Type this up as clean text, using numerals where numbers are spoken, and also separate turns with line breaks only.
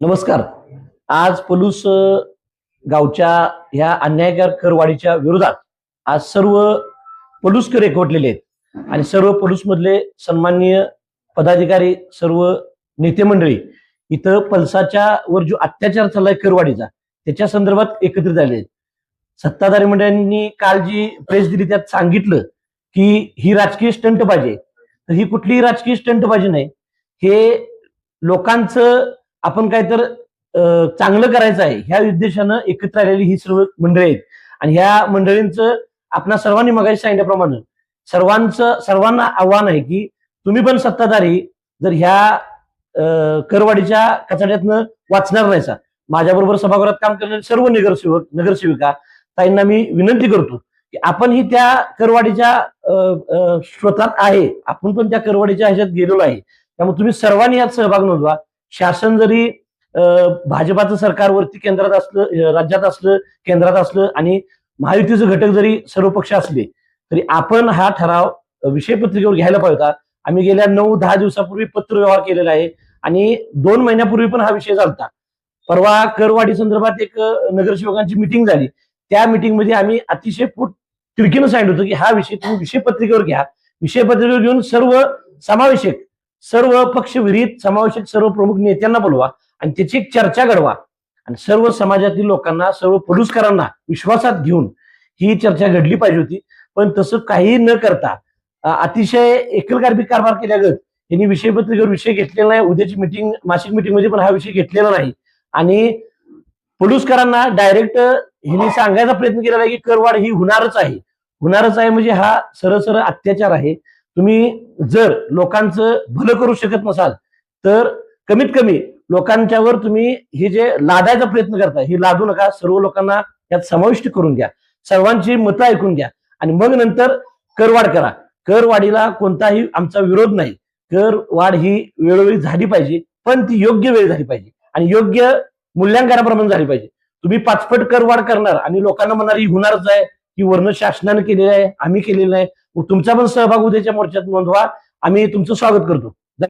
नमस्कार. आज पलूस गावच्या ह्या अन्यायकार करवाढीच्या विरोधात आज सर्व पलूसकर एकवटलेले आहेत आणि सर्व पलूस मधले सन्माननीय पदाधिकारी, सर्व नेते मंडळी इथं पलसाच्या वर जो अत्याचार चाललाय करवाढीचा त्याच्या संदर्भात एकत्रित झाले आहेत. सत्ताधारी मंडळांनी काल जी प्रेस दिली त्यात सांगितलं की ही राजकीय स्टंटबाजी, तर ही कुठलीही राजकीय स्टंटबाजी नाही. हे लोकांचं आपण काय तर चांगलं करायचं आहे ह्या उद्देशानं एकत्र आलेली ही सर्व मंडळी आहेत आणि ह्या मंडळींचं आपणा सर्वांनी मगाशी सांगितल्याप्रमाणे सर्वांना आव्हान आहे की तुम्ही पण सत्ताधारी जर ह्या करवाढीच्या कचाट्यातनं वाचणार नाहीसा, माझ्याबरोबर सभागृहात काम करणारे सर्व नगरसेवक नगरसेविका ताईंना मी विनंती करतो की आपण ही त्या करवाढीच्या स्रोतात आहे, आपण पण त्या करवाढीच्या ह्याच्यात गेलेलो आहे. त्यामुळे तुम्ही सर्वांनी यात सहभाग नोंदवा. शासन जरी भाजपाचं सरकारवरती केंद्रात असलं, राज्यात असलं, केंद्रात असलं आणि महायुतीचे घटक जरी सर्व पक्ष असले तरी आपण हा ठराव विषय पत्रिकेवर घ्यायला पाहिजे होता. आम्ही गेल्या 9-10 दिवसापूर्वी पत्र व्यवहार केलेला आहे आणि 2 महिन्यापूर्वी पण हा विषय झालता. परवा करवाढी संदर्भात एक नगरसेवकांची मिटिंग झाली. त्या मिटिंगमध्ये आम्ही अतिशय तिडकीनं सांगितलं होतं की हा विषय तुम्ही विषय पत्रिकेवर घ्या. विषय पत्रिकेवर घेऊन सर्व पक्ष विरहित समावेशक सर्व प्रमुख नेत्यांना बोलवा आणि त्याची एक चर्चा घडवा आणि सर्व समाजातील लोकांना, सर्व पलूसकरांना विश्वासात घेऊन ही चर्चा घडली पाहिजे होती. पण तसं काही न करता अतिशय एकलगारबी कारभार केल्यागत यांनी विषय पत्रिकेवर विषय घेतलेला नाही. उद्याची मिटिंग, मासिक मिटिंग मध्ये पण हा विषय घेतलेला नाही आणि पलूसकरांना डायरेक्ट ह्यांनी सांगायचा प्रयत्न केलेला आहे की करवाढ ही होणारच आहे म्हणजे हा सरळ अत्याचार आहे. तुम्ही जर लोकांचं भलं करू शकत नसाल तर कमीत कमी लोकांच्यावर तुम्ही हे जे लादायचा प्रयत्न करताय हे लादू नका. सर्व लोकांना यात समाविष्ट करून घ्या, सर्वांची मतं ऐकून घ्या आणि मग नंतर करवाढ करा. करवाढीला कोणताही आमचा विरोध नाही. करवाढ ही वेळोवेळी झाली पाहिजे, पण ती योग्य वेळ झाली पाहिजे आणि योग्य मूल्यांकनाप्रमाणे झाली पाहिजे. तुम्ही पाचपट करवाढ करणार आणि लोकांना म्हणणार ही होणारच आहे, की वर्ण शासनाने केलेलं आहे, आम्ही केलेलं आहे, तुमचा पण सहभाग उद्याच्या मोर्चात नोंदवा. आम्ही तुमचं स्वागत करतो.